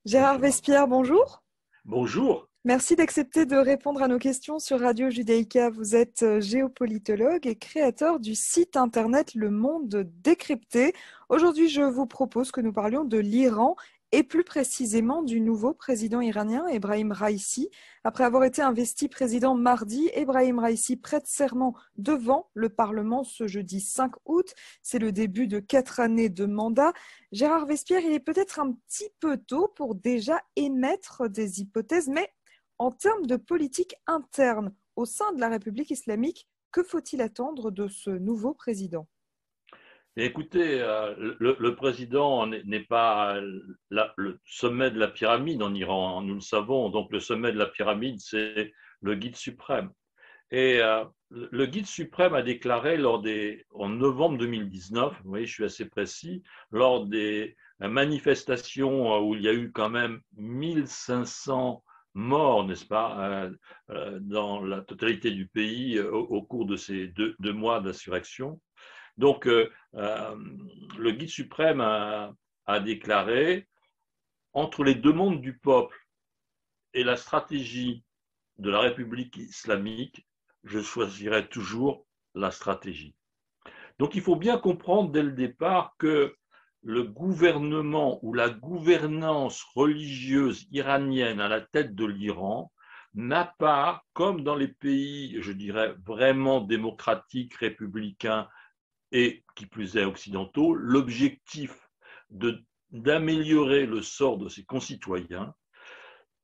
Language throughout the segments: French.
Gérard Vespierre, bonjour. Bonjour. Merci d'accepter de répondre à nos questions sur Radio Judaïka. Vous êtes géopolitologue et créateur du site internet Le Monde Décrypté. Aujourd'hui, je vous propose que nous parlions de l'Iran et plus précisément du nouveau président iranien, Ebrahim Raïssi. Après avoir été investi président mardi, Ebrahim Raïssi prête serment devant le Parlement ce jeudi 5 août. C'est le début de 4 années de mandat. Gérard Vespierre, il est peut-être un petit peu tôt pour déjà émettre des hypothèses, mais en termes de politique interne au sein de la République islamique, que faut-il attendre de ce nouveau président? Écoutez, le président n'est pas le sommet de la pyramide en Iran, nous le savons. Donc le sommet de la pyramide, c'est le guide suprême. Et le guide suprême a déclaré en novembre 2019, vous voyez, je suis assez précis, lors des manifestations où il y a eu quand même 1500 morts, n'est-ce pas, dans la totalité du pays au cours de ces deux mois d'insurrection. Donc, le guide suprême a déclaré, entre les demandes du peuple et la stratégie de la République islamique, je choisirai toujours la stratégie. Donc, il faut bien comprendre dès le départ que le gouvernement ou la gouvernance religieuse iranienne à la tête de l'Iran n'a pas, comme dans les pays, je dirais, vraiment démocratiques, républicains, et qui plus est occidentaux, l'objectif d'améliorer le sort de ses concitoyens.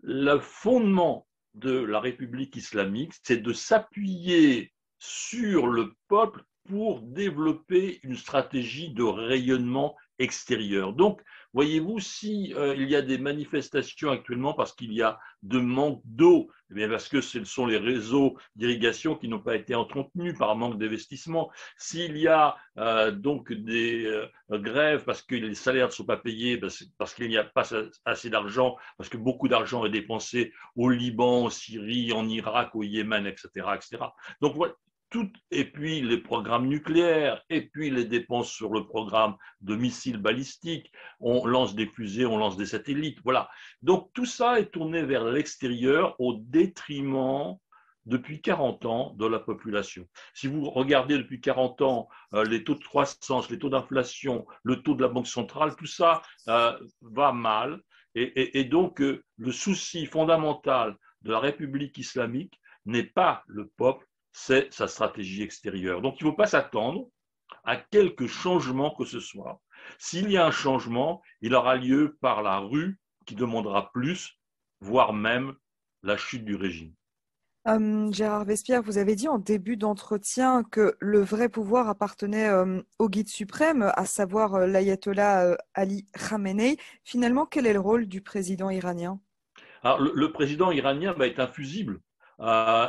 Le fondement de la République islamique, c'est de s'appuyer sur le peuple pour développer une stratégie de rayonnement extérieur. Donc, voyez-vous, si il y a des manifestations actuellement parce qu'il y a de manque d'eau, eh bien parce que ce sont les réseaux d'irrigation qui n'ont pas été entretenus par manque d'investissement. S'il y a donc des grèves parce que les salaires ne sont pas payés, parce qu'il n'y a pas assez d'argent, parce que beaucoup d'argent est dépensé au Liban, en Syrie, en Irak, au Yémen, etc., etc. Donc voilà. Et puis les programmes nucléaires, et puis les dépenses sur le programme de missiles balistiques, on lance des fusées, on lance des satellites, voilà. Donc tout ça est tourné vers l'extérieur au détriment depuis 40 ans de la population. Si vous regardez depuis 40 ans les taux de croissance, les taux d'inflation, le taux de la Banque centrale, tout ça va mal. Et donc le souci fondamental de la République islamique n'est pas le peuple, c'est sa stratégie extérieure. Donc il ne faut pas s'attendre à quelque changement que ce soit. S'il y a un changement, il aura lieu par la rue qui demandera plus, voire même la chute du régime. Gérard Vespierre, vous avez dit en début d'entretien que le vrai pouvoir appartenait au guide suprême, à savoir l'ayatollah Ali Khamenei. Finalement, quel est le rôle du président iranien? Alors, le président iranien est un fusible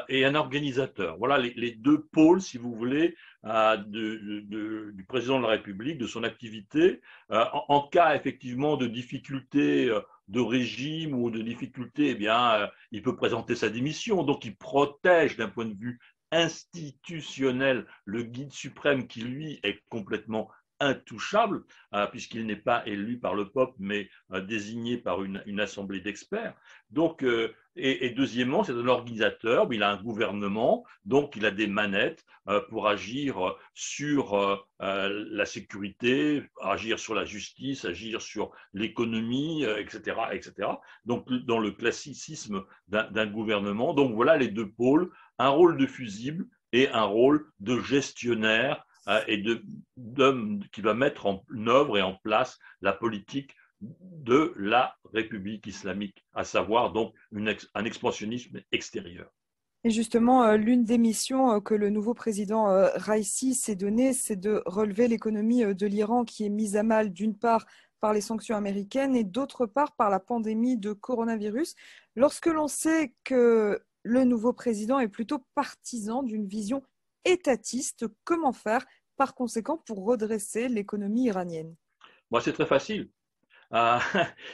et un organisateur. Voilà les deux pôles, si vous voulez, du président de la République, de son activité. En cas effectivement de difficulté de régime ou de difficulté, eh bien, il peut présenter sa démission. Donc, il protège d'un point de vue institutionnel le guide suprême qui, lui, est complètement intouchable, puisqu'il n'est pas élu par le peuple, mais désigné par une assemblée d'experts. Donc, et deuxièmement, c'est un organisateur, il a un gouvernement, donc il a des manettes pour agir sur la sécurité, agir sur la justice, agir sur l'économie, etc., etc. Donc, dans le classicisme d'un gouvernement. Donc, voilà les deux pôles, un rôle de fusible et un rôle de gestionnaire et d'homme qui va mettre en œuvre et en place la politique de la République islamique, à savoir donc un expansionnisme extérieur. Et justement, l'une des missions que le nouveau président Raïssi s'est donnée, c'est de relever l'économie de l'Iran qui est mise à mal d'une part par les sanctions américaines et d'autre part par la pandémie de coronavirus. Lorsque l'on sait que le nouveau président est plutôt partisan d'une vision étatiste, comment faire par conséquent pour redresser l'économie iranienne? Moi, c'est très facile. Euh,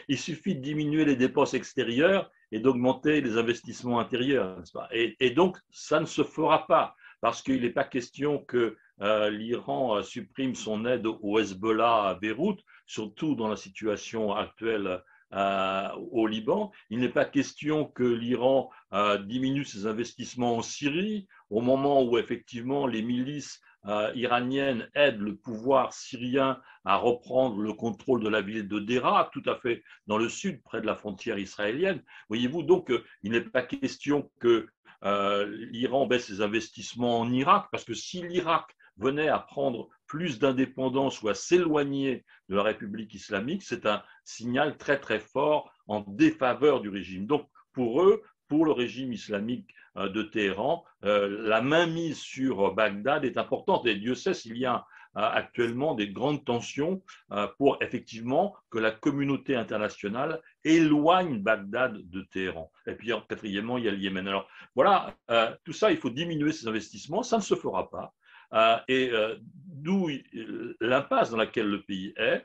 il suffit de diminuer les dépenses extérieures et d'augmenter les investissements intérieurs, n'est-ce pas? Et donc, ça ne se fera pas parce qu'il n'est pas question que l'Iran supprime son aide au Hezbollah à Beyrouth, surtout dans la situation actuelle au Liban. Il n'est pas question que l'Iran diminue ses investissements en Syrie au moment où effectivement les milices iraniennes aident le pouvoir syrien à reprendre le contrôle de la ville de Deraa, tout à fait dans le sud, près de la frontière israélienne. Voyez-vous, donc il n'est pas question que l'Iran baisse ses investissements en Irak, parce que si l'Irak venait à prendre plus d'indépendance ou à s'éloigner de la République islamique, c'est un signal très très fort en défaveur du régime. Donc pour eux, pour le régime islamique de Téhéran, la mainmise sur Bagdad est importante. Et Dieu sait s'il y a actuellement des grandes tensions pour effectivement que la communauté internationale éloigne Bagdad de Téhéran. Et puis quatrièmement, il y a le Yémen. Alors voilà, tout ça, il faut diminuer ces investissements, ça ne se fera pas. D'où l'impasse dans laquelle le pays est.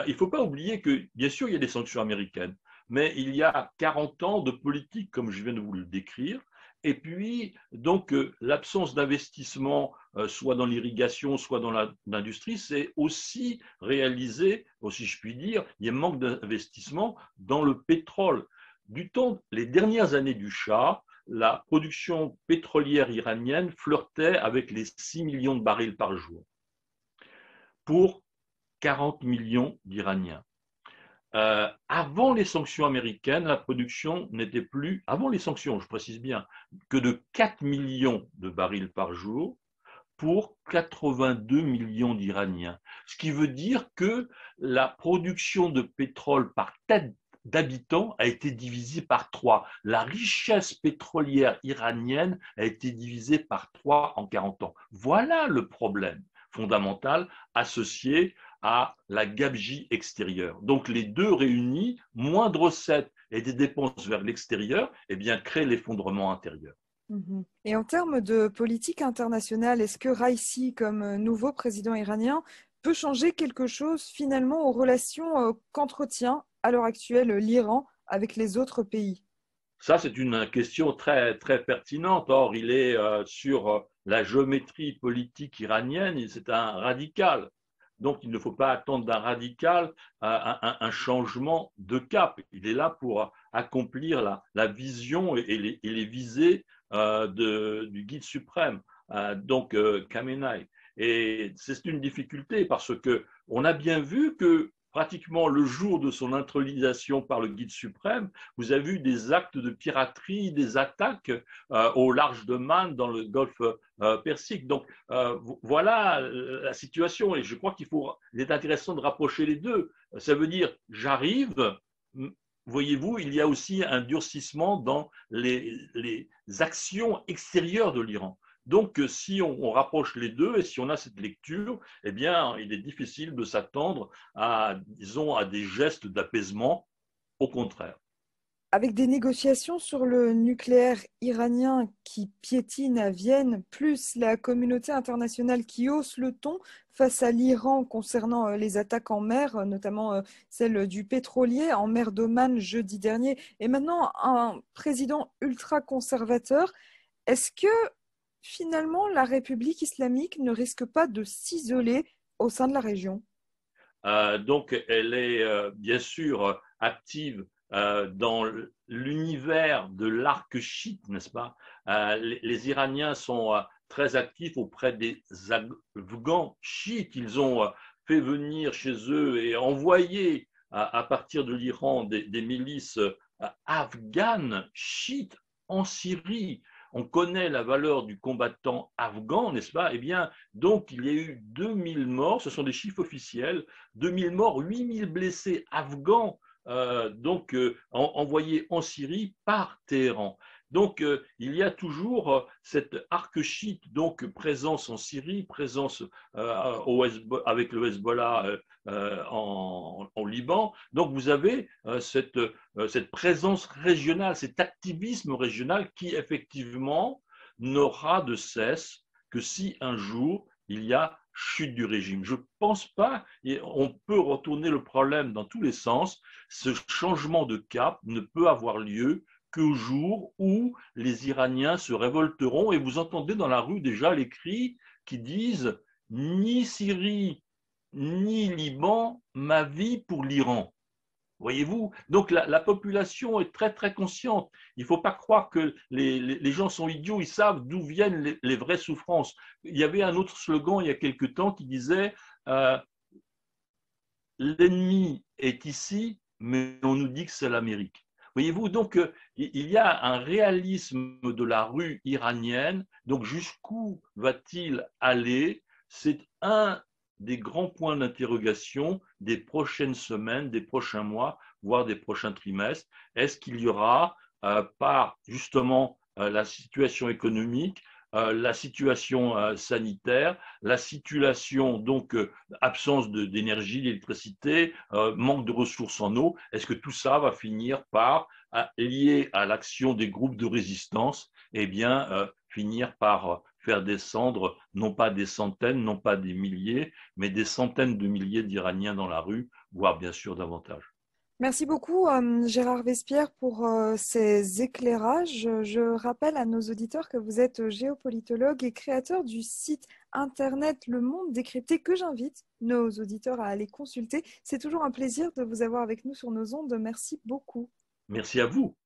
Il ne faut pas oublier que, bien sûr, il y a des sanctions américaines, mais il y a 40 ans de politique, comme je viens de vous le décrire, et puis, donc, l'absence d'investissement, soit dans l'irrigation, soit dans l'industrie, c'est aussi réalisé, si je puis dire, il y a un manque d'investissement dans le pétrole. Du temps, les dernières années du Shah, la production pétrolière iranienne flirtait avec les 6 millions de barils par jour pour 40 millions d'Iraniens. Avant les sanctions américaines, la production n'était plus, avant les sanctions, je précise bien, que de 4 millions de barils par jour pour 82 millions d'Iraniens. Ce qui veut dire que la production de pétrole par tête d'habitants a été divisée par 3. La richesse pétrolière iranienne a été divisée par 3 en 40 ans. Voilà le problème fondamental associé à la gabegie extérieure. Donc les deux réunis, moins de recettes et des dépenses vers l'extérieur, eh bien, créent l'effondrement intérieur. Et en termes de politique internationale, est-ce que Raisi, comme nouveau président iranien, peut changer quelque chose finalement aux relations qu'entretient à l'heure actuelle l'Iran avec les autres pays? Ça, c'est une question très, très pertinente. Or, il est sur la géométrie politique iranienne, c'est un radical. Donc, il ne faut pas attendre d'un radical un changement de cap. Il est là pour accomplir la vision et les visées du guide suprême, donc Khamenei. Et c'est une difficulté parce qu'on a bien vu que pratiquement le jour de son intronisation par le guide suprême, vous avez vu des actes de piraterie, des attaques au large de Man dans le golfe Persique. Donc voilà la situation et je crois il est intéressant de rapprocher les deux. Ça veut dire j'arrive, voyez-vous, il y a aussi un durcissement dans les actions extérieures de l'Iran. Donc, si on rapproche les deux et si on a cette lecture, eh bien, il est difficile de s'attendre à, disons, à des gestes d'apaisement. Au contraire. Avec des négociations sur le nucléaire iranien qui piétinent à Vienne, plus la communauté internationale qui hausse le ton face à l'Iran concernant les attaques en mer, notamment celle du pétrolier en mer d'Oman jeudi dernier, et maintenant un président ultra-conservateur, est-ce que finalement la République islamique ne risque pas de s'isoler au sein de la région? Donc, elle est bien sûr active dans l'univers de l'arc chiite, n'est-ce pas? Les Iraniens sont très actifs auprès des Afghans chiites. Ils ont fait venir chez eux et envoyé à partir de l'Iran des milices afghanes chiites en Syrie. On connaît la valeur du combattant afghan, n'est-ce pas? Eh bien, donc, il y a eu 2000 morts, ce sont des chiffres officiels, 2000 morts, 8000 blessés afghans, envoyés en Syrie par Téhéran. Donc, il y a toujours cette arc chiite, donc présence en Syrie, présence avec le Hezbollah en Liban. Donc, vous avez cette présence régionale, cet activisme régional qui, effectivement, n'aura de cesse que si un jour il y a chute du régime. Je ne pense pas, et on peut retourner le problème dans tous les sens, ce changement de cap ne peut avoir lieu qu'au jour où les Iraniens se révolteront. Et vous entendez dans la rue déjà les cris qui disent « ni Syrie, ni Liban, ma vie pour l'Iran ». Voyez-vous? Donc la population est très très consciente. Il ne faut pas croire que les gens sont idiots, ils savent d'où viennent les vraies souffrances. Il y avait un autre slogan il y a quelque temps qui disait l'ennemi est ici, mais on nous dit que c'est l'Amérique. Voyez-vous, donc il y a un réalisme de la rue iranienne. Donc jusqu'où va-t-il aller? C'est un des grands points d'interrogation des prochaines semaines, des prochains mois, voire des prochains trimestres. Est-ce qu'il y aura, par justement la situation économique, la situation sanitaire, la situation donc absence d'énergie, d'électricité, manque de ressources en eau, est-ce que tout ça va finir par, lié à l'action des groupes de résistance, eh bien, finir par faire descendre non pas des centaines, non pas des milliers, mais des centaines de milliers d'Iraniens dans la rue, voire bien sûr davantage. Merci beaucoup, Gérard Vespierre, pour ces éclairages. Je rappelle à nos auditeurs que vous êtes géopolitologue et créateur du site internet Le Monde Décrypté, que j'invite nos auditeurs à aller consulter. C'est toujours un plaisir de vous avoir avec nous sur nos ondes. Merci beaucoup. Merci à vous.